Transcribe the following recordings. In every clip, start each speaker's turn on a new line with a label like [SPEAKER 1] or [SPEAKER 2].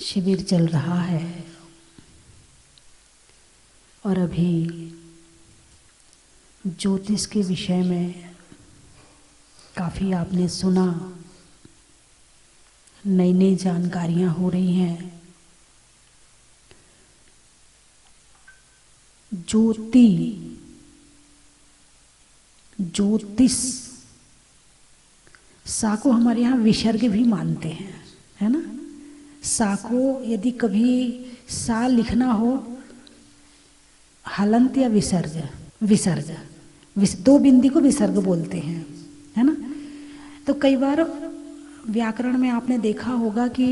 [SPEAKER 1] शिविर चल रहा है और अभी ज्योतिष के विषय में काफ़ी आपने सुना, नई नई जानकारियाँ हो रही हैं। ज्योतिष सा को हमारे यहाँ विसर्ग भी मानते हैं, है ना। सा को यदि कभी सा लिखना हो, हलंत या विसर्ग, दो बिंदी को विसर्ग बोलते हैं, है ना। तो कई बार व्याकरण में आपने देखा होगा कि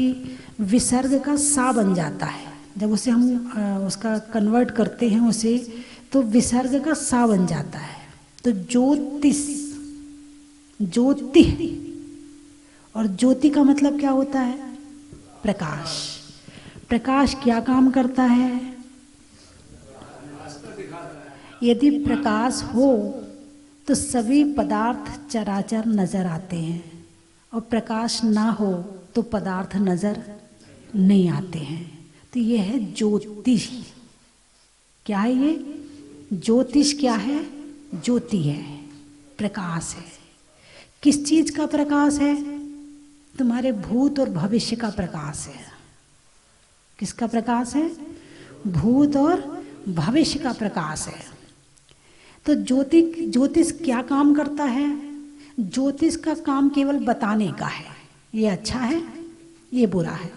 [SPEAKER 1] विसर्ग का सा बन जाता है। जब उसे हम उसका कन्वर्ट करते हैं उसे, तो विसर्ग का सा बन जाता है। तो ज्योतिष, ज्योति, और ज्योति का मतलब क्या होता है? प्रकाश। प्रकाश क्या काम करता है? यदि प्रकाश हो तो सभी पदार्थ चराचर नजर आते हैं, और प्रकाश ना हो तो पदार्थ नजर नहीं आते हैं। तो यह है ज्योतिष। क्या है ये? ज्योतिष क्या है? ज्योति है, प्रकाश है। किस चीज का प्रकाश है? तुम्हारे भूत और भविष्य का प्रकाश है। किसका प्रकाश है? भूत और भविष्य का प्रकाश है। तो ज्योतिष क्या काम करता है? ज्योतिष का काम केवल बताने का है, ये अच्छा है, ये बुरा है,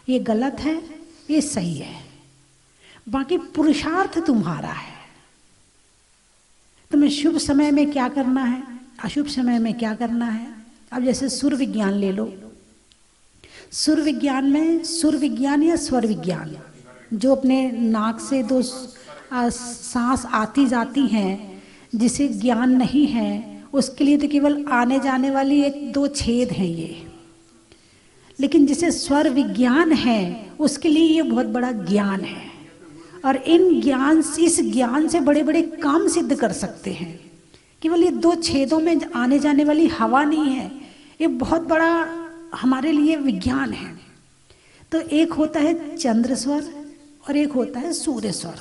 [SPEAKER 1] ये गलत है, ये सही है। बाकी पुरुषार्थ तुम्हारा है। तुम्हें शुभ समय में क्या करना है, अशुभ समय में क्या करना है। अब जैसे सुर विज्ञान ले लो। सुर विज्ञान में, सुर विज्ञान या स्वर विज्ञान, जो अपने नाक से दो सांस आती जाती हैं, जिसे ज्ञान नहीं है उसके लिए तो केवल आने जाने वाली एक दो छेद हैं ये। लेकिन जिसे स्वर विज्ञान है उसके लिए ये बहुत बड़ा ज्ञान है, और इस ज्ञान से बड़े बड़े काम सिद्ध कर सकते हैं। केवल ये दो छेदों में आने जाने वाली हवा नहीं है, ये बहुत बड़ा हमारे लिए विज्ञान है। तो एक होता है चंद्र स्वर और एक होता है सूर्य स्वर।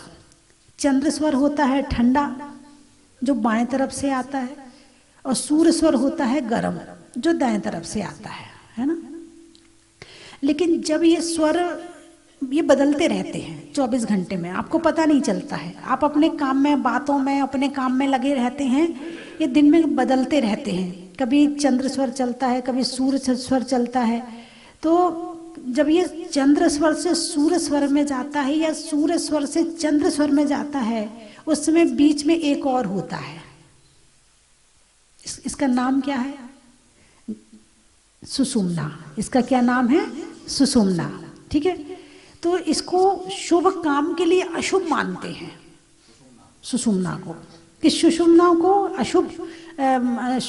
[SPEAKER 1] चंद्र स्वर होता है ठंडा, जो बाएं तरफ से आता है, और सूर्य स्वर होता है गर्म, जो दाएं तरफ से आता है ना। लेकिन जब ये स्वर ये बदलते रहते हैं 24 घंटे में, आपको पता नहीं चलता है। आप अपने काम में, बातों में, अपने काम में लगे रहते हैं, ये दिन में बदलते रहते हैं। कभी चंद्र स्वर चलता है, कभी सूर्य स्वर चलता है। तो जब ये चंद्र स्वर से सूर्य स्वर में जाता है या सूर्य स्वर से चंद्र स्वर में जाता है, उस समय बीच में एक और होता है। इसका नाम क्या है? सुषुम्ना। इसका क्या नाम है? सुषुम्ना। ठीक है। तो इसको शुभ काम के लिए अशुभ मानते हैं, सुषुम्ना को, कि सुषुम्ना को अशुभ,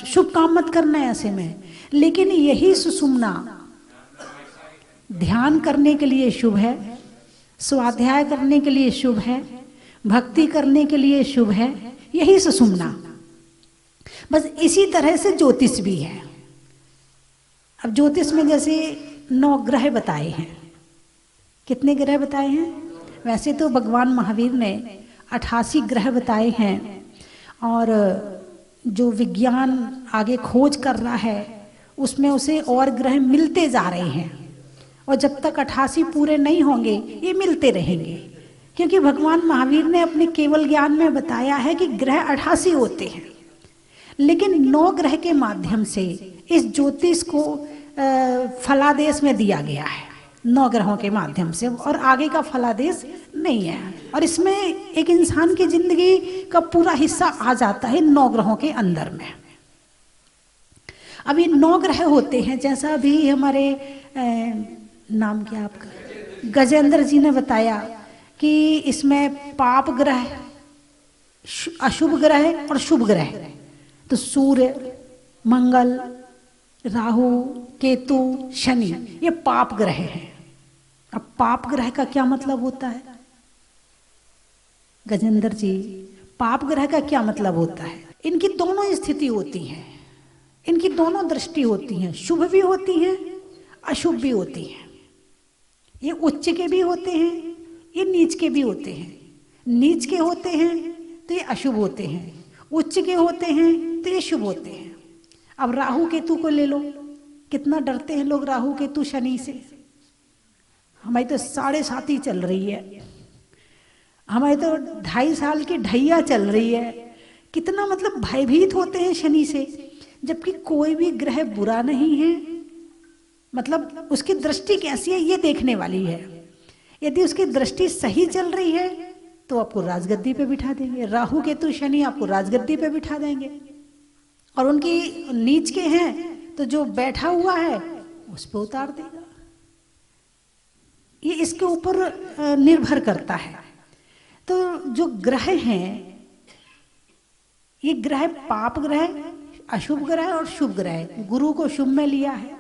[SPEAKER 1] शुभ काम मत करना है ऐसे में। लेकिन यही सुषुम्ना ध्यान करने के लिए शुभ है, स्वाध्याय करने के लिए शुभ है, भक्ति करने के लिए शुभ है, यही सुषुम्ना। बस इसी तरह से ज्योतिष भी है। अब ज्योतिष में जैसे 9 ग्रह बताए हैं। कितने ग्रह बताए हैं? वैसे तो भगवान महावीर ने 88 ग्रह बताए हैं, और जो विज्ञान आगे खोज कर रहा है उसमें उसे और ग्रह मिलते जा रहे हैं, और जब तक 88 पूरे नहीं होंगे ये मिलते रहेंगे। क्योंकि भगवान महावीर ने अपने केवल ज्ञान में बताया है कि ग्रह 88 होते हैं, लेकिन 9 ग्रह के माध्यम से इस ज्योतिष को फलादेश में दिया गया है, 9 ग्रहों के माध्यम से, और आगे का फलादेश नहीं है। और इसमें एक इंसान की जिंदगी का पूरा हिस्सा आ जाता है 9 ग्रहों के अंदर में। अब ये 9 ग्रह होते हैं, जैसा अभी हमारे नाम क्या आपका, गजेंद्र जी ने बताया कि इसमें पाप ग्रह, अशुभ ग्रह और शुभ ग्रह। तो सूर्य, मंगल, राहु, केतु, शनि, ये पाप ग्रह हैं। अब पाप ग्रह का क्या मतलब होता है गजेंद्र जी? पाप ग्रह का क्या मतलब होता है? इनकी दोनों स्थिति होती है। इनकी दोनों दृष्टि होती हैं, शुभ भी होती हैं, अशुभ भी होती हैं। ये उच्च के भी होते हैं, ये नीच के भी होते हैं। नीच के होते हैं तो ये अशुभ होते हैं, उच्च के होते हैं तो ये शुभ होते हैं। अब राहु केतु को ले लो, कितना डरते हैं लोग राहु केतु शनि से। हमारी तो 7.5 चल रही है, हमारी तो 2.5 साल की ढैया चल रही है। कितना मतलब भयभीत होते हैं शनि से, जबकि कोई भी ग्रह बुरा नहीं है। मतलब उसकी दृष्टि कैसी है ये देखने वाली है। यदि उसकी दृष्टि सही चल रही है तो आपको राजगद्दी पे बिठा देंगे। राहु केतु शनि आपको राजगद्दी पे बिठा देंगे। और उनकी नीच के हैं तो जो बैठा हुआ है उस पर उतार देगा। ये इसके ऊपर निर्भर करता है। तो जो ग्रह हैं, ये ग्रह पाप ग्रह, अशुभ ग्रह और शुभ ग्रह। गुरु को शुभ में लिया है,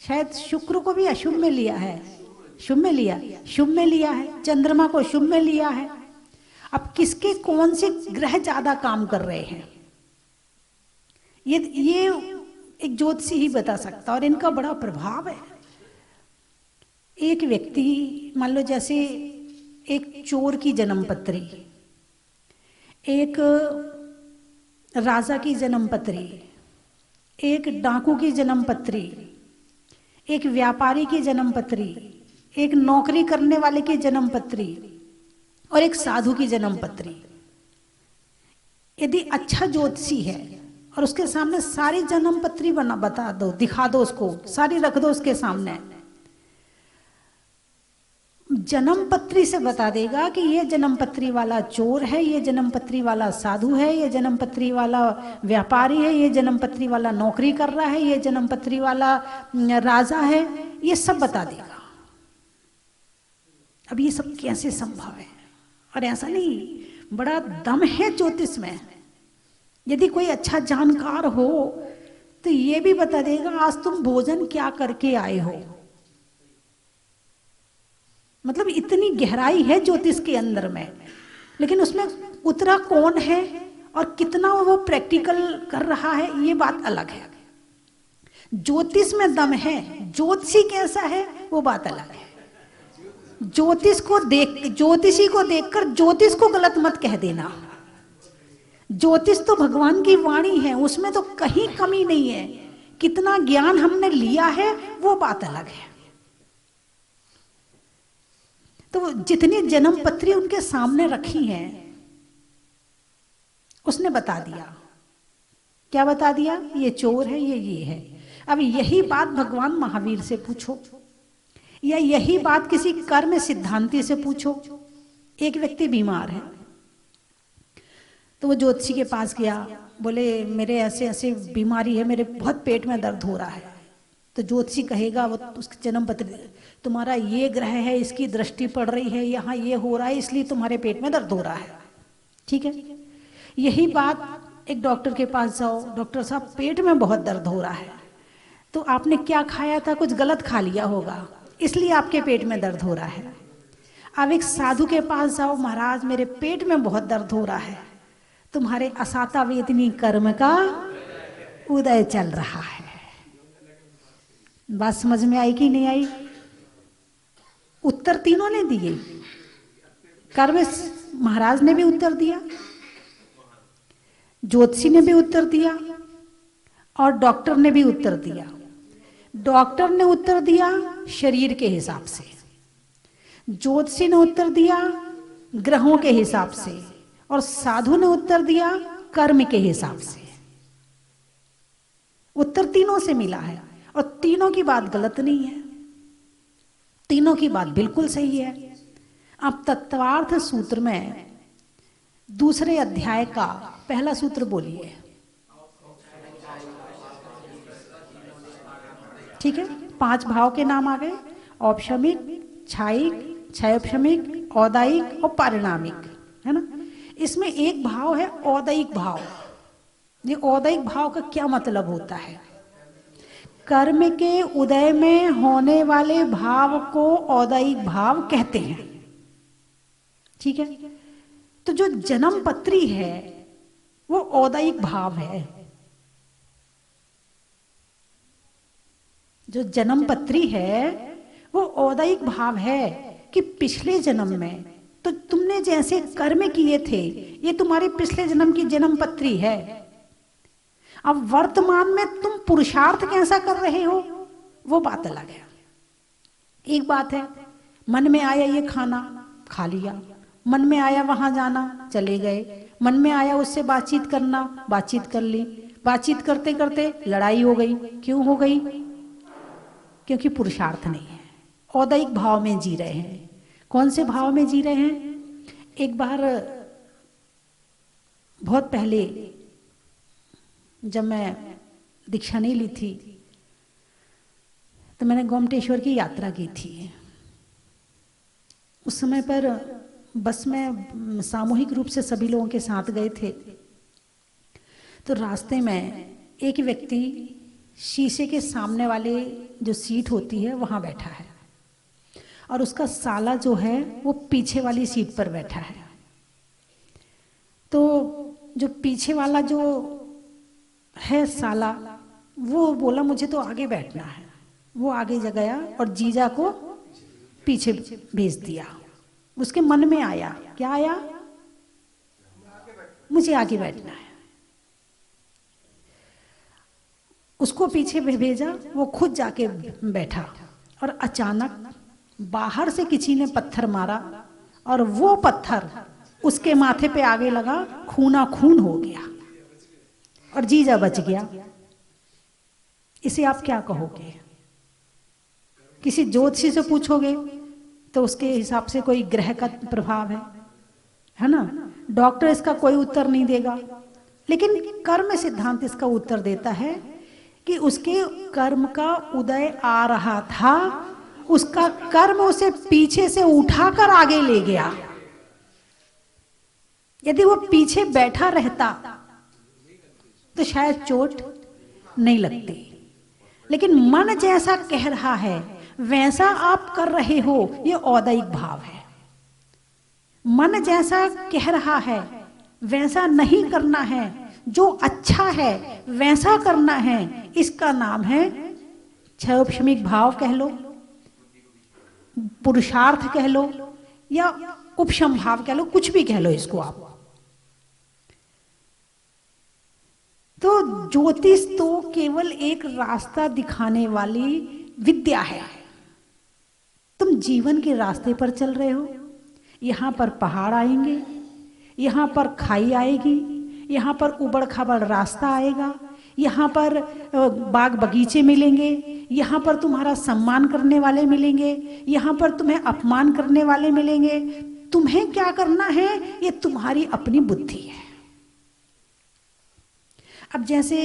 [SPEAKER 1] शायद शुक्र को भी अशुभ में लिया है, शुभ में लिया, शुभ में लिया है, चंद्रमा को शुभ में लिया है। अब किसके कौन से ग्रह ज्यादा काम कर रहे हैं ये एक ज्योतिषी ही बता सकता, और इनका बड़ा प्रभाव है। एक व्यक्ति मान लो जैसे एक चोर की जन्मपत्री, एक राजा की जन्मपत्री, एक डाकू की जन्मपत्री, एक व्यापारी की जन्मपत्री, एक नौकरी करने वाले की जन्मपत्री और एक साधु की जन्मपत्री। यदि अच्छा ज्योतिषी है और उसके सामने सारी जन्मपत्री बता दो, दिखा दो उसको, सारी रख दो उसके सामने, जन्मपत्री से बता देगा कि ये जन्मपत्री वाला चोर है, ये जन्मपत्री वाला साधु है, ये जन्मपत्री वाला व्यापारी है, ये जन्मपत्री वाला नौकरी कर रहा है, ये जन्मपत्री वाला राजा है, ये सब बता देगा। अब ये सब कैसे संभव है? और ऐसा नहीं, बड़ा दम है ज्योतिष में। यदि कोई अच्छा जानकार हो तो ये भी बता देगा आज तुम भोजन क्या करके आए हो। मतलब इतनी गहराई है ज्योतिष के अंदर में, लेकिन उसमें उतरा कौन है और कितना वो प्रैक्टिकल कर रहा है ये बात अलग है। ज्योतिष में दम है, ज्योतिषी कैसा है वो बात अलग है। ज्योतिषी को देखकर ज्योतिष को गलत मत कह देना। ज्योतिष तो भगवान की वाणी है, उसमें तो कहीं कमी नहीं है। कितना ज्ञान हमने लिया है वो बात अलग है। तो जितनी जन्मपत्री उनके सामने रखी है उसने बता दिया। क्या बता दिया? ये चोर है, ये है। अब यही बात भगवान महावीर से पूछो, या यही बात किसी कर्म सिद्धांती से पूछो। एक व्यक्ति बीमार है तो वो ज्योतिषी के पास गया, बोले मेरे ऐसे ऐसे बीमारी है, मेरे बहुत पेट में दर्द हो रहा है। तो ज्योतिषी कहेगा, वो उसकी जन्मपत्री, तुम्हारा ये ग्रह है, इसकी दृष्टि पड़ रही है, यहाँ ये हो रहा है, इसलिए तुम्हारे पेट में दर्द हो रहा है। ठीक है। यही बात एक डॉक्टर के पास जाओ, डॉक्टर साहब पेट में बहुत दर्द हो रहा है, तो आपने क्या खाया था? कुछ गलत खा लिया होगा, इसलिए आपके पेट में दर्द हो रहा है। अब एक साधु के पास जाओ, महाराज मेरे पेट में बहुत दर्द हो रहा है, तुम्हारे असाता वेदनी कर्म का उदय चल रहा है। बात समझ में आई कि नहीं आई? उत्तर तीनों ने दिए। कर्म महाराज ने भी उत्तर दिया, ज्योतिषी ने भी उत्तर दिया और डॉक्टर ने भी उत्तर दिया। डॉक्टर ने उत्तर दिया शरीर के हिसाब से, ज्योतिषी ने उत्तर दिया ग्रहों के हिसाब से, और साधु ने उत्तर दिया कर्म के हिसाब से। उत्तर तीनों से मिला है और तीनों की बात गलत नहीं है, तीनों की बात बिल्कुल सही है। अब तत्वार्थ सूत्र में दूसरे अध्याय का पहला सूत्र बोलिए। ठीक है, 5 भाव के नाम आ गए, औपशमिक, छायिक, क्षयोपशमिक, औदायिक और पारिणामिक, है ना। इसमें एक भाव है औदायिक भाव। ये औदायिक भाव का क्या मतलब होता है? कर्म के उदय में होने वाले भाव को औदायिक भाव कहते हैं। ठीक है। तो जो जन्मपत्री है वो औदायिक भाव है। जो जन्म पत्री है वो औदायिक भाव है कि पिछले जन्म में तो तुमने जैसे कर्म किए थे, ये तुम्हारे पिछले जन्म की जन्म पत्री है। अब वर्तमान में तुम पुरुषार्थ कैसा कर रहे हो वो बात अलग है। एक बात है, मन में आया ये खाना, खा लिया, मन में आया वहां जाना, चले गए, मन में आया उससे बातचीत करना, बातचीत कर ली, बातचीत करते करते लड़ाई हो गई। क्यों हो गई? क्योंकि पुरुषार्थ नहीं है, औदायिक भाव में जी रहे हैं। कौन से भाव में जी रहे हैं? एक बार बहुत पहले जब मैं दीक्षा नहीं ली थी तो मैंने गोमटेश्वर की यात्रा की थी। उस समय पर बस में सामूहिक रूप से सभी लोगों के साथ गए थे। तो रास्ते में एक व्यक्ति शीशे के सामने वाले जो सीट होती है वहाँ बैठा है और उसका साला जो है वो पीछे वाली सीट पर बैठा है। तो जो पीछे वाला जो है साला, वो बोला मुझे तो आगे बैठना है। वो आगे गया और जीजा को पीछे भेज दिया। उसके मन में आया, क्या आया? मुझे आगे बैठना है। उसको पीछे भेजा, वो खुद जाके बैठा और अचानक बाहर से किसी ने पत्थर मारा और वो पत्थर उसके माथे पे आगे लगा, खूना खून हो गया और जीजा बच गया। इसे आप क्या कहोगे? किसी ज्योतिषी से पूछोगे तो उसके हिसाब से कोई ग्रह का प्रभाव है ना? डॉक्टर इसका कोई उत्तर नहीं देगा, लेकिन कर्म सिद्धांत इसका उत्तर देता है कि उसके कर्म का उदय आ रहा था, उसका कर्म उसे पीछे से उठाकर आगे ले गया। यदि वो पीछे बैठा रहता तो शायद चोट नहीं लगती, लेकिन मन जैसा कह रहा है वैसा आप कर रहे हो, ये औदायिक भाव है। मन जैसा कह रहा है वैसा नहीं करना है, जो अच्छा है वैसा करना है, इसका नाम है क्षयोपशमिक भाव कह लो, पुरुषार्थ कह लो या उपशम भाव कह लो, कुछ भी कह लो इसको आप। तो ज्योतिष तो केवल एक रास्ता दिखाने वाली विद्या है। तुम जीवन के रास्ते पर चल रहे हो, यहाँ पर पहाड़ आएंगे, यहाँ पर खाई आएगी, यहाँ पर उबड़ खाबड़ रास्ता आएगा, यहाँ पर बाग बगीचे मिलेंगे, यहाँ पर तुम्हारा सम्मान करने वाले मिलेंगे, यहाँ पर तुम्हें अपमान करने वाले मिलेंगे। तुम्हें क्या करना है ये तुम्हारी अपनी बुद्धि है। अब जैसे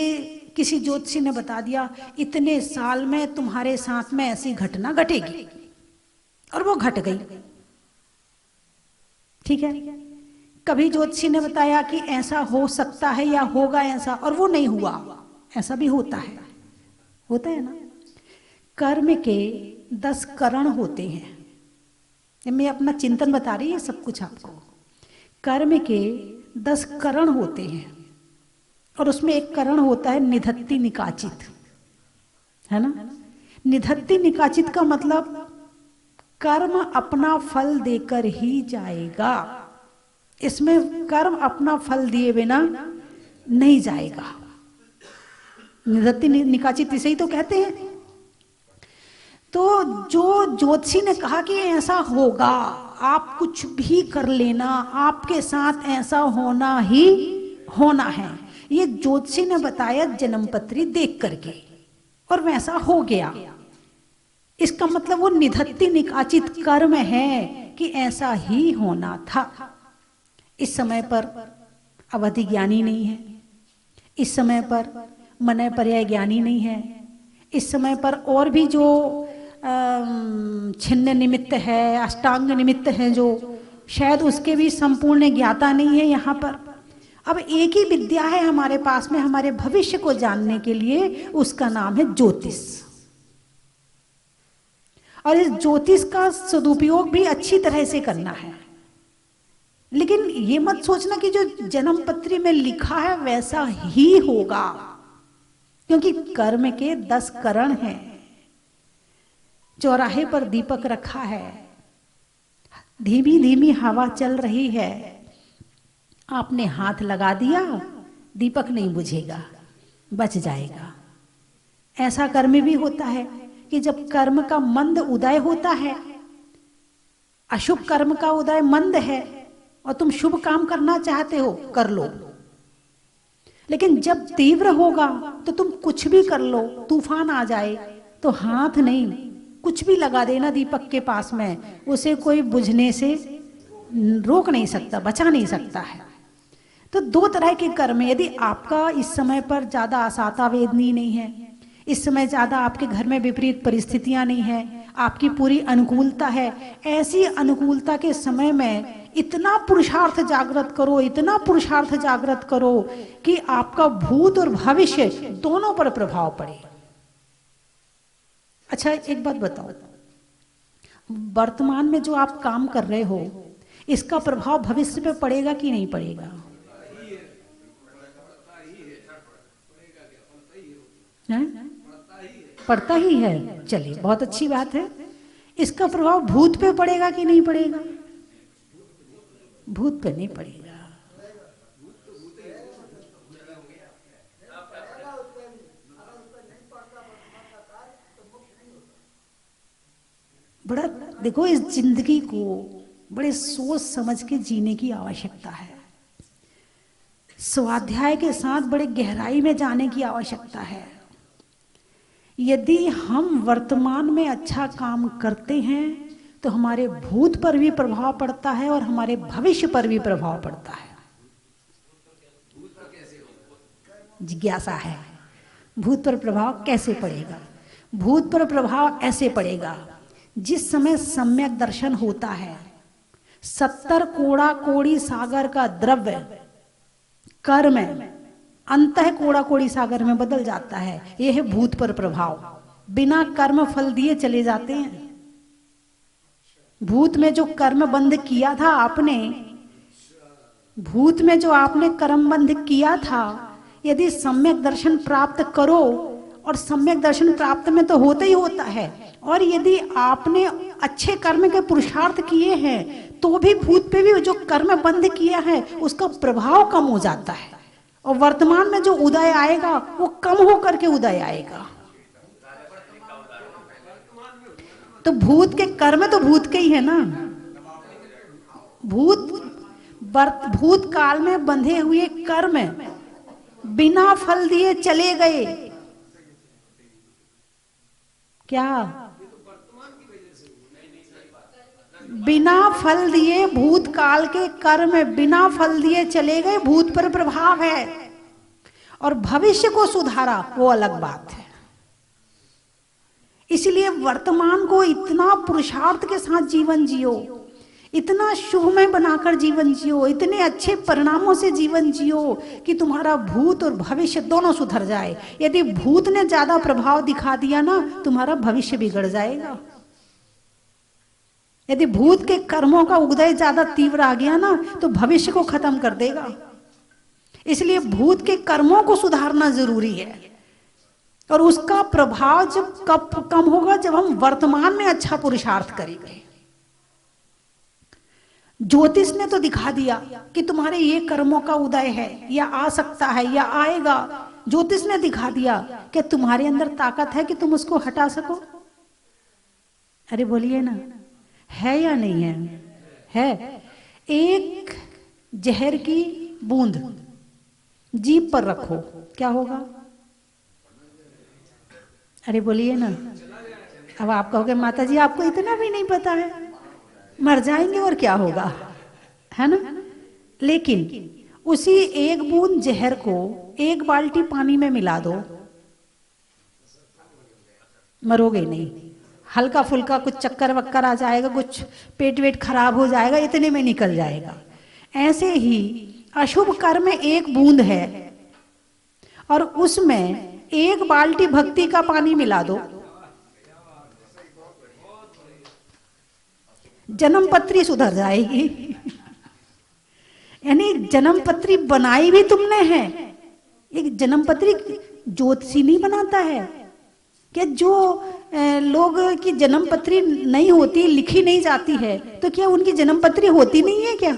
[SPEAKER 1] किसी ज्योतिषी ने बता दिया इतने साल में तुम्हारे साथ में ऐसी घटना घटेगी और वो घट गई, ठीक है। कभी ज्योतिषी ने बताया कि ऐसा हो सकता है या होगा ऐसा, और वो नहीं हुआ, ऐसा भी होता है ना। कर्म के 10 करण होते हैं। मैं अपना चिंतन बता रही है सब कुछ आपको। कर्म के 10 करण होते हैं और उसमें एक करण होता है निधत्ति निकाचित, है ना। निधत्ति निकाचित का मतलब कर्म अपना फल देकर ही जाएगा। इसमें कर्म अपना फल दिए बिना नहीं जाएगा। निधत्ति निकाचित इसे ही तो कहते हैं। तो जो ज्योतिषी ने कहा कि ऐसा होगा, आप कुछ भी कर लेना, आपके साथ ऐसा होना ही होना है, ये ज्योतिषी ने बताया जन्मपत्री देख करके, और वैसा हो गया। इसका मतलब वो निधत्ति निकाचित कर्म है कि ऐसा ही होना था। इस समय पर अवधि ज्ञानी नहीं है, इस समय पर मनय पर्याय ज्ञानी नहीं है, इस समय पर और भी जो छिन्न निमित्त है, अष्टांग निमित्त है, जो शायद उसके भी संपूर्ण ज्ञाता नहीं है यहाँ पर। अब एक ही विद्या है हमारे पास में हमारे भविष्य को जानने के लिए, उसका नाम है ज्योतिष। और इस ज्योतिष का सदुपयोग भी अच्छी तरह से करना है। लेकिन ये मत सोचना कि जो जन्म पत्री में लिखा है वैसा ही होगा, क्योंकि कर्म के 10 करण हैं। चौराहे पर दीपक रखा है, धीमी धीमी हवा चल रही है, आपने हाथ लगा दिया, दीपक नहीं बुझेगा, बच जाएगा। ऐसा कर्म भी होता है कि जब कर्म का मंद उदय होता है, अशुभ कर्म का उदय मंद है और तुम शुभ काम करना चाहते हो, कर लो, लेकिन जब तीव्र होगा तो तुम कुछ भी कर लो, तूफान आ जाए तो हाथ नहीं, कुछ भी लगा देना दीपक के पास में, उसे कोई बुझने से रोक नहीं सकता, बचा नहीं सकता है। तो दो तरह के कर्म, यदि आपका इस समय पर ज्यादा आसाता वेदनी नहीं है, इस समय ज्यादा आपके घर में विपरीत परिस्थितियां नहीं है, आपकी पूरी अनुकूलता है, ऐसी अनुकूलता के समय में इतना पुरुषार्थ जागृत करो, इतना पुरुषार्थ जागृत करो कि आपका भूत और भविष्य दोनों पर प्रभाव पड़े। अच्छा एक बात बताओ, वर्तमान में जो आप काम कर रहे हो इसका प्रभाव भविष्य पे पड़ेगा कि नहीं पड़ेगा? पड़ता ही है। चलिए बहुत अच्छी बात है। इसका प्रभाव भूत पे पड़ेगा कि नहीं पड़ेगा? भूत पे नहीं पड़ेगा। बड़ा देखो, इस जिंदगी को बड़े सोच समझ के जीने की आवश्यकता है, स्वाध्याय के साथ बड़े गहराई में जाने की आवश्यकता है। यदि हम वर्तमान में अच्छा काम करते हैं तो हमारे भूत पर भी प्रभाव पड़ता है और हमारे भविष्य पर भी प्रभाव पड़ता है। जिज्ञासा है, भूत पर प्रभाव कैसे पड़ेगा? भूत पर प्रभाव ऐसे पड़ेगा, जिस समय सम्यक दर्शन होता है, 70 कोड़ा कोड़ी सागर का द्रव्य कर्म अंतः कोड़ा कोड़ी सागर में बदल जाता है। यह है भूत पर प्रभाव। बिना कर्म फल दिए चले जाते हैं। भूत में जो कर्म बंध किया था आपने, भूत में जो आपने कर्म बंध किया था, यदि सम्यक दर्शन प्राप्त करो, और सम्यक दर्शन प्राप्त में तो होता ही होता है, और यदि आपने अच्छे कर्म के पुरुषार्थ किए हैं तो भी भूत पे भी जो कर्म बंध किया है उसका प्रभाव कम हो जाता है, और वर्तमान में जो उदय आएगा वो कम होकर के उदय आएगा। तो भूत के कर्म तो भूत के ही है ना। भूत काल में बंधे हुए कर्म बिना फल दिए चले गए। क्या? बिना फल दिए भूतकाल के कर्म बिना फल दिए चले गए, भूत पर प्रभाव है। और भविष्य को सुधारा वो अलग बात है। इसलिए वर्तमान को इतना पुरुषार्थ के साथ जीवन जियो, इतना शुभमय बनाकर जीवन जियो, इतने अच्छे परिणामों से जीवन जियो कि तुम्हारा भूत और भविष्य दोनों सुधर जाए। यदि भूत ने ज्यादा प्रभाव दिखा दिया ना, तुम्हारा भविष्य बिगड़ जाएगा। यदि भूत के कर्मों का उदय ज्यादा तीव्र आ गया ना, तो भविष्य को खत्म कर देगा। इसलिए भूत के कर्मों को सुधारना जरूरी है, और उसका प्रभाव जब कब कम होगा, जब हम वर्तमान में अच्छा पुरुषार्थ करेंगे। ज्योतिष ने तो दिखा दिया कि तुम्हारे ये कर्मों का उदय है, या आ सकता है, या आएगा। ज्योतिष ने दिखा दिया कि तुम्हारे अंदर ताकत है कि तुम उसको हटा सको। अरे बोलिए ना, है या नहीं है? है। एक जहर की बूंद जीभ पर रखो, क्या होगा? अरे बोलिए ना। अब आप कहोगे माता जी आपको इतना भी नहीं पता है, मर जाएंगे और क्या होगा, है ना। लेकिन उसी एक बूंद जहर को एक बाल्टी पानी में मिला दो, मरोगे नहीं। हल्का फुल्का कुछ चक्कर वक्कर आ जाएगा, कुछ पेट वेट खराब हो जाएगा, इतने में निकल जाएगा। ऐसे ही अशुभ कर्म एक बूंद है, और उसमें एक बाल्टी भक्ति का पानी मिला दो, जन्म पत्री सुधर जाएगी। यानी जन्म पत्री बनाई भी तुमने है। एक जन्म पत्री ज्योतिषी नहीं बनाता है कि जो लोग की जन्म पत्री नहीं होती, लिखी नहीं जाती है, तो क्या उनकी जन्म पत्री होती नहीं है क्या?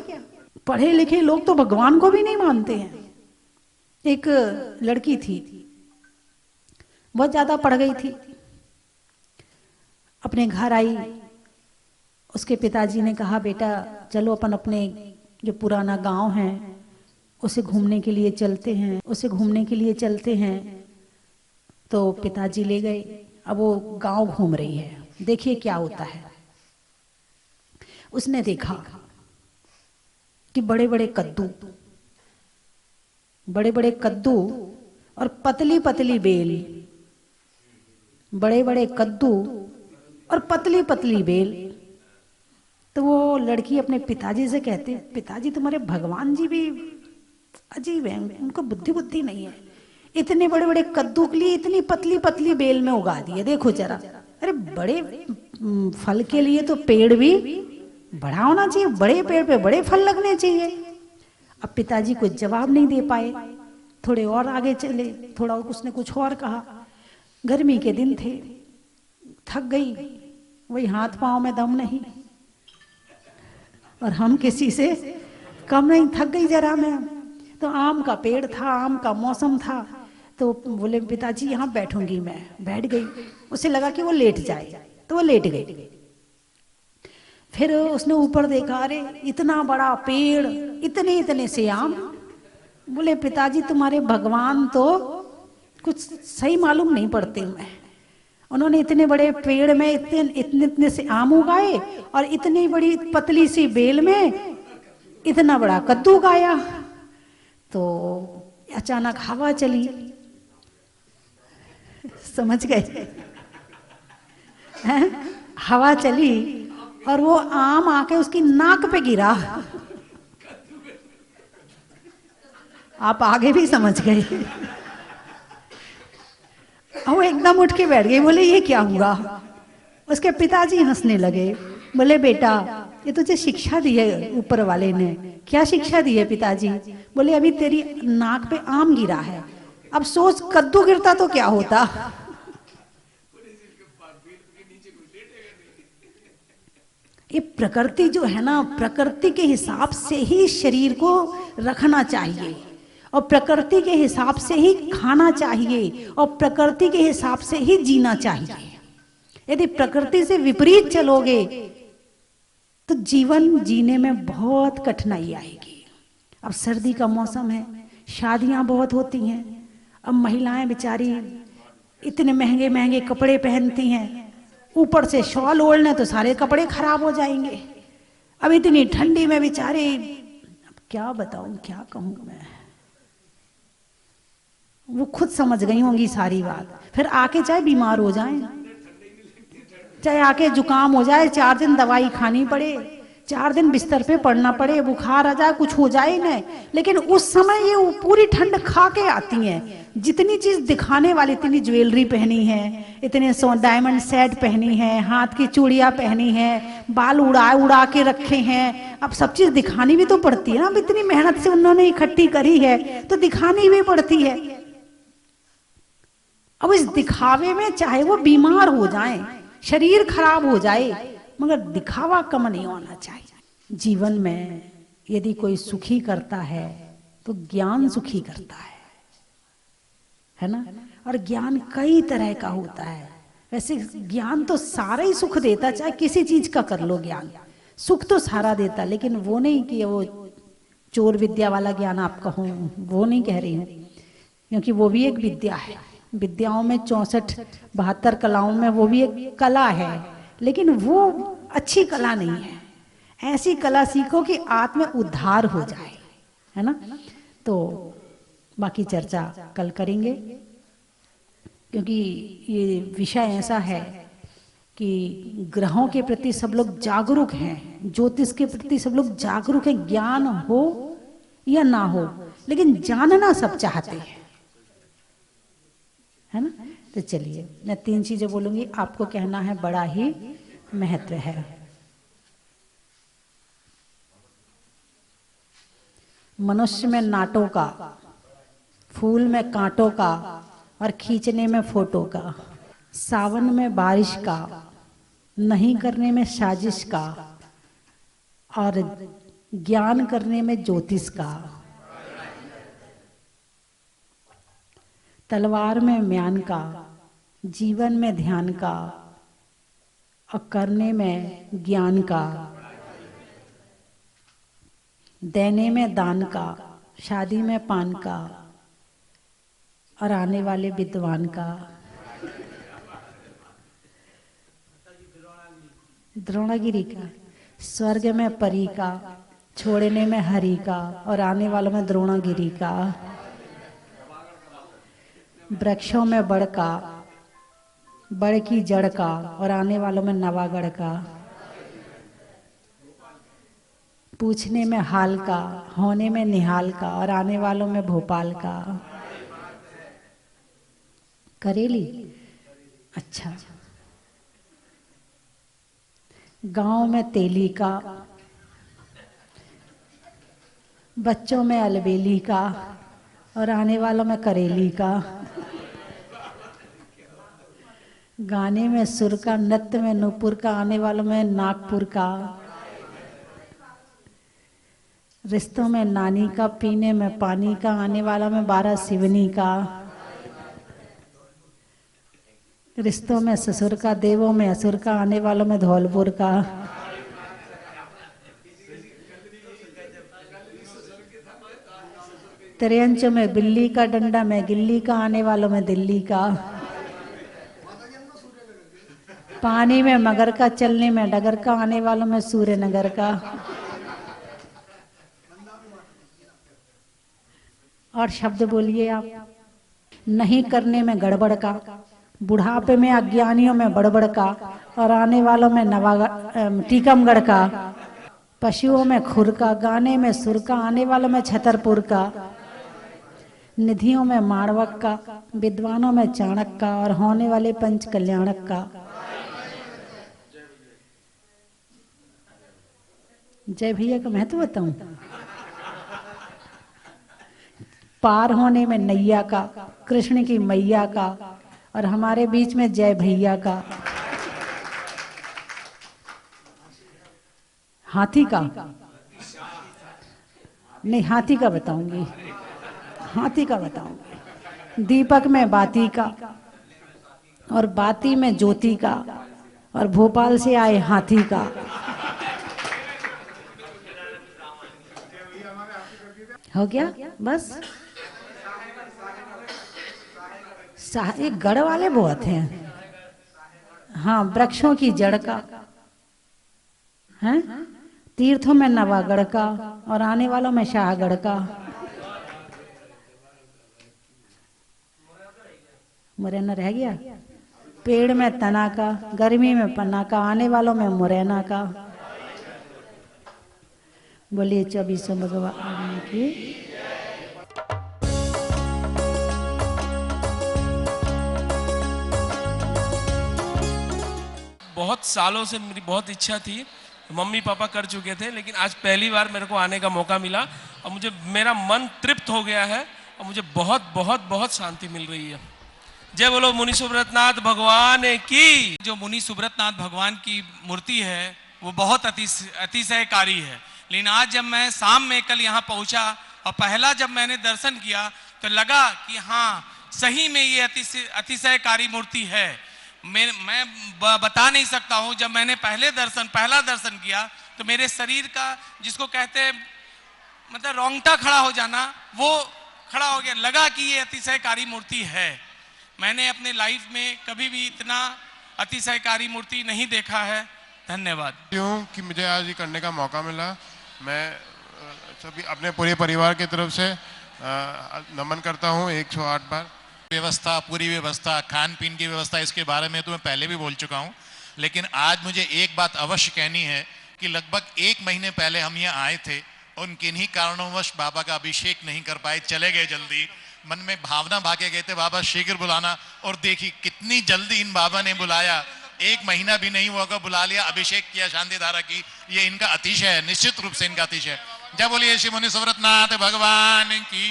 [SPEAKER 1] पढ़े लिखे लोग तो भगवान को भी नहीं मानते हैं। एक लड़की थी, बहुत ज्यादा पढ़ गई थी, अपने घर आई। उसके पिताजी ने कहा, बेटा चलो अपन अपने जो पुराना गांव है उसे घूमने के लिए चलते हैं, उसे घूमने के लिए चलते हैं। तो पिताजी ले गए। अब वो गांव घूम रही है, देखिए क्या होता है। उसने देखा कि बड़े बड़े कद्दू, बड़े बड़े कद्दू और पतली पतली बेल, बड़े बड़े कद्दू और पतली पतली बेल। तो वो लड़की अपने पिताजी से कहती, पिताजी तुम्हारे भगवान जी भी अजीब है, उनको बुद्धि बुद्धि नहीं है, इतने बड़े बड़े कद्दू के लिए इतनी पतली पतली बेल में उगा दिए, देखो जरा। अरे बड़े फल के लिए तो पेड़ भी बड़ा होना चाहिए, बड़े पेड़ पे बड़े फल लगने चाहिए। अब पिताजी कुछ जवाब नहीं दे पाए, थोड़े और आगे चले, थोड़ा उसने कुछ और कहा। गर्मी के दिन थे, थक गई, वही हाथ पांव में दम नहीं, और हम किसी से कम नहीं, थक गई जरा मैं। तो आम का पेड़ था, आम का मौसम था, तो बोले पिताजी यहाँ बैठूंगी मैं। बैठ गई, उसे लगा कि वो लेट जाए, तो वो लेट गई। फिर उसने ऊपर देखा, अरे इतना बड़ा पेड़, इतने इतने से आम। बोले पिताजी तुम्हारे भगवान तो कुछ सही मालूम नहीं पड़ते मैं, उन्होंने इतने बड़े पेड़ में इतने इतने इतने से आम उगाए और इतनी बड़ी पतली सी बेल में इतना बड़ा कद्दू उगाया। तो अचानक हवा चली, समझ गए हैं? हवा चली और वो आम आके उसकी नाक पे गिरा। आप आगे भी समझ गए। वो एकदम उठ के बैठ गई, बोले ये क्या हुआ? उसके पिताजी हंसने लगे, बोले बेटा ये तुझे शिक्षा दी है ऊपर वाले ने। क्या शिक्षा दी है पिताजी? बोले अभी तेरी नाक पे आम गिरा है, अब सोच कद्दू गिरता तो क्या होता। ये प्रकृति जो है ना, प्रकृति के हिसाब से ही शरीर को रखना चाहिए, और प्रकृति के हिसाब से ही खाना चाहिए, और प्रकृति के हिसाब से ही जीना चाहिए। यदि प्रकृति से विपरीत चलोगे तो जीवन जीने में बहुत कठिनाई आएगी। अब सर्दी का मौसम है, शादियां बहुत होती हैं, अब महिलाएं बेचारी इतने महंगे महंगे कपड़े पहनती हैं, ऊपर से शॉल ओढ़ने तो सारे कपड़े खराब हो जाएंगे। अब इतनी ठंडी में बेचारे, क्या बताऊं, क्या कहूं मैं, वो खुद समझ गई होंगी सारी बात। फिर आके चाहे बीमार हो जाएं, चाहे आके जुकाम हो जाए, 4 दिन दवाई खानी पड़े, 4 दिन बिस्तर पे पड़ना पड़े, बुखार आ जाए, कुछ हो जाए ना, लेकिन उस समय ये पूरी ठंड खा के आती हैं। जितनी चीज दिखाने वाली, इतनी ज्वेलरी पहनी है, इतने डायमंड सेट पहनी है, हाथ की चूड़ियां पहनी है, बाल उड़ा उड़ा के रखे हैं। अब सब चीज दिखानी भी तो पड़ती है ना, अब इतनी मेहनत से उन्होंने इकट्ठी करी है तो दिखानी भी पड़ती है। अब इस दिखावे में चाहे वो बीमार हो जाए, शरीर खराब हो जाए, मगर दिखावा कम नहीं होना चाहिए। जीवन में यदि कोई सुखी करता है तो ज्ञान सुखी करता है ना। और ज्ञान कई तरह का होता है। वैसे ज्ञान तो सारा ही सुख देता, चाहे किसी चीज का कर लो ज्ञान, सुख तो सारा देता, लेकिन वो नहीं कि वो चोर विद्या वाला ज्ञान आप कहो, वो नहीं कह रही हूँ, क्योंकि वो भी एक विद्या है। विद्याओं में 64-72 कलाओं में वो भी एक कला है, लेकिन वो अच्छी कला नहीं है। ऐसी कला सीखो कि आत्म उद्धार हो जाए, है ना। तो बाकी चर्चा कल करेंगे, क्योंकि ये विषय ऐसा है कि ग्रहों के प्रति सब लोग जागरूक हैं, ज्योतिष के प्रति सब लोग जागरूक हैं, ज्ञान हो या ना हो, लेकिन जानना सब चाहते हैं, है ना। तो चलिए मैं 3 चीजें बोलूंगी, आपको कहना है बड़ा ही महत्व है। मनुष्य में नाटों का, फूल में कांटों का, और खींचने में फोटो का। सावन में बारिश का, नहीं करने में साजिश का, और ज्ञान करने में ज्योतिष का। तलवार में म्यान का, जीवन में ध्यान का, और करने में ज्ञान का। देने में दान का, शादी में पान का, और आने वाले विद्वान का। द्रोणागिरी का, स्वर्ग में परी का, छोड़ने में हरि का, और आने वालों में द्रोणागिरी का। वृक्षों में बड़ का, बड़ की जड़ का, और आने वालों में नवागढ़ का। पूछने में हाल का, होने में निहाल का, और आने वालों में भोपाल का। करेली, अच्छा। गांव में तेली का, बच्चों में अलबेली का, और आने वालों में करेली का। गाने में सुर का, नृत्य में नूपुर का, आने वालों में नागपुर का। रिश्तों में नानी का, पीने में पानी का, आने वाला में 12 सिवनी का। रिश्तों में ससुर का, देवों में असुर का, आने वालों में धौलपुर का। त्रियंच में बिल्ली का, डंडा में गिल्ली का, आने वालों में दिल्ली का। पानी में मगर का, चलने में डगर का, आने वालों में सूर्यनगर का। और शब्द बोलिए आप। नहीं करने में गड़बड़ का, बुढ़ापे में अज्ञानियों में बड़बड़ का, और आने वालों में टीकमगढ़ का। पशुओं में खुर का, गाने में सुर का, आने वालों में छतरपुर का। निधियों में माणवक का, विद्वानों में चाणक का, और होने वाले पंच कल्याणक का। जय भैया का महत्व बताऊं। पार होने में नैया का, कृष्ण की मैया का, और हमारे बीच में जय भैया का। हाथी का, नहीं हाथी का बताऊंगी, हाथी का बताऊंगी। दीपक में बाती का, और बाती में ज्योति का, और भोपाल से आए हाथी का। हो गया बस। एक गढ़ वाले बहुत हैं। हाँ, वृक्षों की जड़ का है, तीर्थों में नवागढ़ का, और आने वालों में शाहगढ़ का। मुरैना रह गया। पेड़ में तना का, गर्मी में पन्ना का, आने वालों में मुरैना का। बोलिए 24 भगवान की।
[SPEAKER 2] बहुत सालों से मेरी बहुत इच्छा थी, मम्मी पापा कर चुके थे, लेकिन आज पहली बार मेरे को आने का मौका मिला, और मुझे मेरा मन तृप्त हो गया है, और मुझे बहुत बहुत बहुत शांति मिल रही है। जय बोलो मुनि सुब्रतनाथ भगवान की।
[SPEAKER 3] जो मुनि सुब्रतनाथ भगवान की मूर्ति है वो बहुत अतिशयकारी है, लेकिन आज जब मैं शाम में कल यहाँ पहुँचा और पहला जब मैंने दर्शन किया तो लगा कि हाँ सही में ये अतिशयकारी मूर्ति है। मैं बता नहीं सकता हूँ। जब मैंने पहला दर्शन किया तो मेरे शरीर का, जिसको कहते हैं मतलब रोंगटा खड़ा हो जाना, वो खड़ा हो गया। लगा कि ये अतिशयकारी मूर्ति है। मैंने अपने लाइफ में कभी भी इतना अतिशयकारी मूर्ति नहीं देखा है। धन्यवाद।
[SPEAKER 4] क्यों कि मुझे आज ये करने का मौका मिला। मैं सभी अपने पूरे परिवार की तरफ से नमन करता हूँ 108 बार।
[SPEAKER 5] व्यवस्था, पूरी व्यवस्था, खान पीन की व्यवस्था, इसके बारे में तो मैं पहले भी बोल चुका हूँ, लेकिन आज मुझे एक बात अवश्य कहनी है कि लगभग 1 महीने पहले हम यहाँ आए थे और किन्हीं कारणोंवश बाबा का अभिषेक नहीं कर पाए, चले गए जल्दी। मन में भावना भागे गए थे बाबा शीघ्र बुलाना, और देखिए कितनी जल्दी इन बाबा ने बुलाया। 1 महीना भी नहीं हुआ होगा, बुला लिया, अभिषेक किया शांति धारा की। ये इनका अतिशय है, निश्चित रूप से इनका अतिशय है। जय बोलिए श्री मुनि सुब्रतनाथ भगवान की।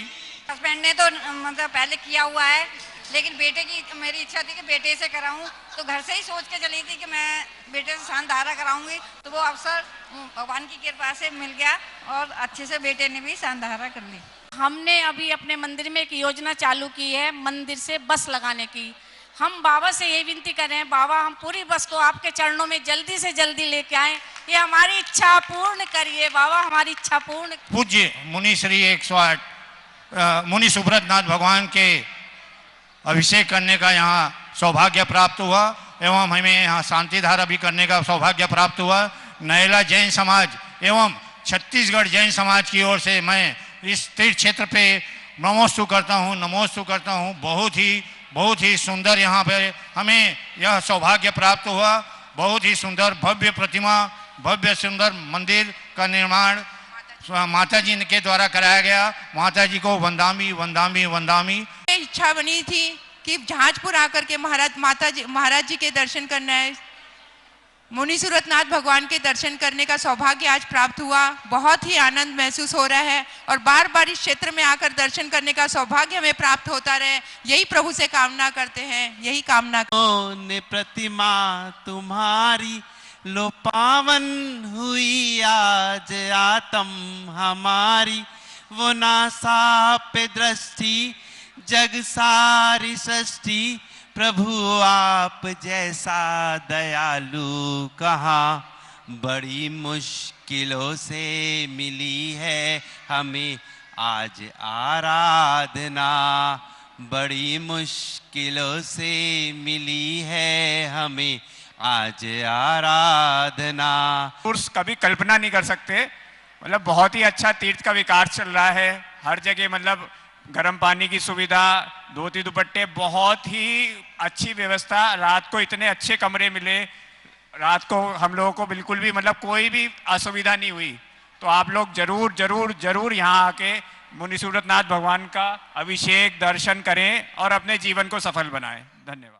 [SPEAKER 6] हस्बैंड ने तो मतलब पहले किया हुआ है, लेकिन बेटे की मेरी इच्छा थी कि बेटे से कराऊं, तो घर से ही सोच के चली थी कि मैं बेटे से शांत धारा कराऊंगी, तो वो अवसर भगवान की कृपा से मिल गया और अच्छे से बेटे ने भी शांत धारा कर ली।
[SPEAKER 7] हमने अभी अपने मंदिर में एक योजना चालू की है मंदिर से बस लगाने की। हम बाबा से यही विनती कर रहे हैं, बाबा हम पूरी बस को आपके चरणों में जल्दी से जल्दी लेके आए, ये हमारी इच्छा पूर्ण करिए बाबा, हमारी इच्छा पूर्ण।
[SPEAKER 8] पूज्य मुनि श्री 108 मुनि सुब्रत नाथ भगवान के अभिषेक करने का यहाँ सौभाग्य प्राप्त हुआ एवं हमें यहाँ शांति धारा भी करने का सौभाग्य प्राप्त हुआ। नैला जैन समाज एवं छत्तीसगढ़ जैन समाज की ओर से मैं इस तीर्थ क्षेत्र पे नमोस्तु करता हूँ। बहुत ही सुंदर यहाँ पे हमें यह सौभाग्य प्राप्त हुआ। बहुत ही सुंदर भव्य प्रतिमा, भव्य सुंदर मंदिर का निर्माण माता जी के द्वारा कराया गया। माता जी को वंदामी वंदामी वंदामी।
[SPEAKER 9] इच्छा बनी थी कि जहाजपुर आकर के महाराज जी के दर्शन करना है, मुनि सूरतनाथ भगवान के दर्शन करने का सौभाग्य आज प्राप्त हुआ। बहुत ही आनंद महसूस हो रहा है और बार बार इस क्षेत्र में आकर दर्शन करने का सौभाग्य हमें प्राप्त होता रहे, यही प्रभु से कामना करते हैं, यही कामना।
[SPEAKER 3] ने प्रतिमा तुम्हारी लो पावन हुई आज आत्म हमारी, वो नासा पे दृष्टि जग सारी सृष्टि, प्रभु आप जैसा दयालु कहाँ, बड़ी मुश्किलों से मिली है हमें आज आराधना, बड़ी मुश्किलों से मिली है हमें आज आराधना।
[SPEAKER 10] पुरुष कभी कल्पना नहीं कर सकते, मतलब बहुत ही अच्छा तीर्थ का विकास चल रहा है। हर जगह मतलब गर्म पानी की सुविधा, धोती दुपट्टे, बहुत ही अच्छी व्यवस्था। रात को इतने अच्छे कमरे मिले, रात को हम लोगों को बिल्कुल भी मतलब कोई भी असुविधा नहीं हुई। तो आप लोग जरूर जरूर जरूर यहाँ आके मुनि सूरतनाथ भगवान का अभिषेक दर्शन करें और अपने जीवन को सफल बनाएं। धन्यवाद।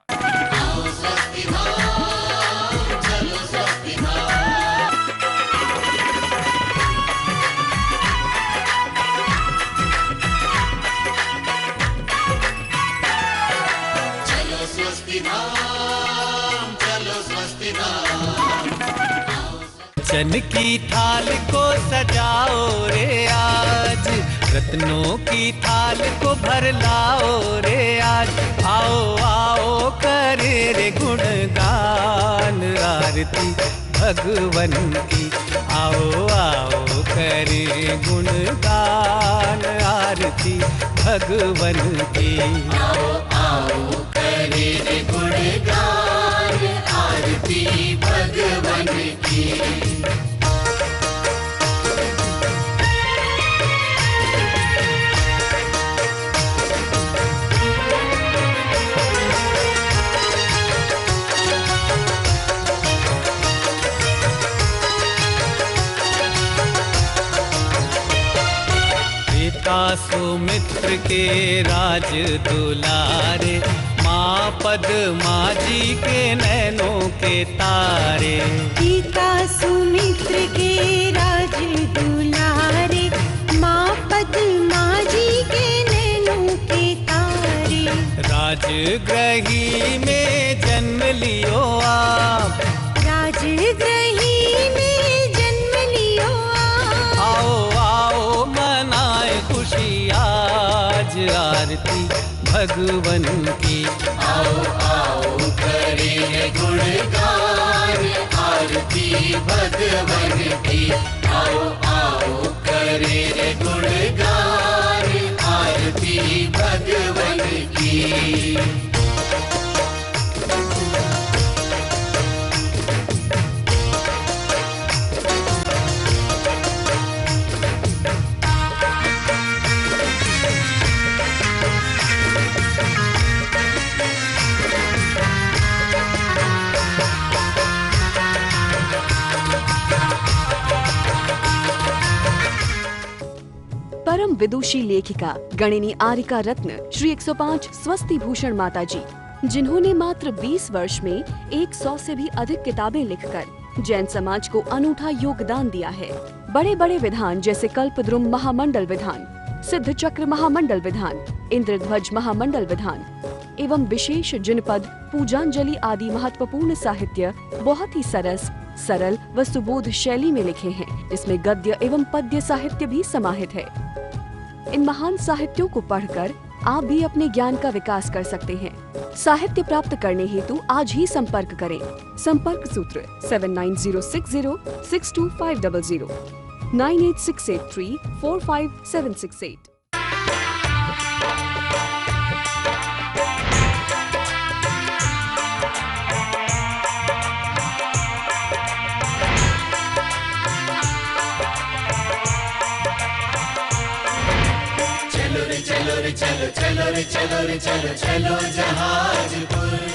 [SPEAKER 11] चन की थाल को सजाओ रे आज, रत्नों की थाल को भर लाओ रे आज, आओ आओ करे रे गुणगान आरती भगवन की, आओ आओ करे गुणगान आरती भगवन की, आओ आओ करे रे गुणगान आरती भगवन की। सुमित्र के राज दुलारे, माँ पद्मा जी के नैनों के तारे,
[SPEAKER 12] पिता सुमित्र के राज दुलारे, माँ पद्मा जी के नैनों के तारे,
[SPEAKER 11] राजगृही में जन्म लियो आप,
[SPEAKER 12] राजगृही में जन्म लियो आप,
[SPEAKER 11] आओ आओ मनाए खुशी आज आरती भगवन की, आओ आओ करें गुणगान आरती भगवन की, आओ आओ करें गुणगान आरती भगवन की।
[SPEAKER 13] परम विदुषी लेखिका गणिनी आरिका रत्न श्री 105 स्वस्ति भूषण माता जी, जिन्होंने मात्र 20 वर्ष में 100 से भी अधिक किताबें लिखकर जैन समाज को अनूठा योगदान दिया है। बड़े बड़े विधान जैसे कल्पद्रुम महामंडल विधान, सिद्ध चक्र महामंडल विधान, इंद्रध्वज महामंडल विधान, एवं विशेष जनपद, पूजांजलि आदि महत्वपूर्ण साहित्य बहुत ही सरल व सुबोध शैली में लिखे हैं, जिसमें गद्य एवं पद्य साहित्य भी समाहित है। इन महान साहित्यों को पढ़कर आप भी अपने ज्ञान का विकास कर सकते हैं। साहित्य प्राप्त करने हेतु आज ही संपर्क करें। संपर्क सूत्र 7906062500 9868345768।
[SPEAKER 11] चलो रे चलो रे चलो चलो रे चलो रे चलो चलो जहाजपुर।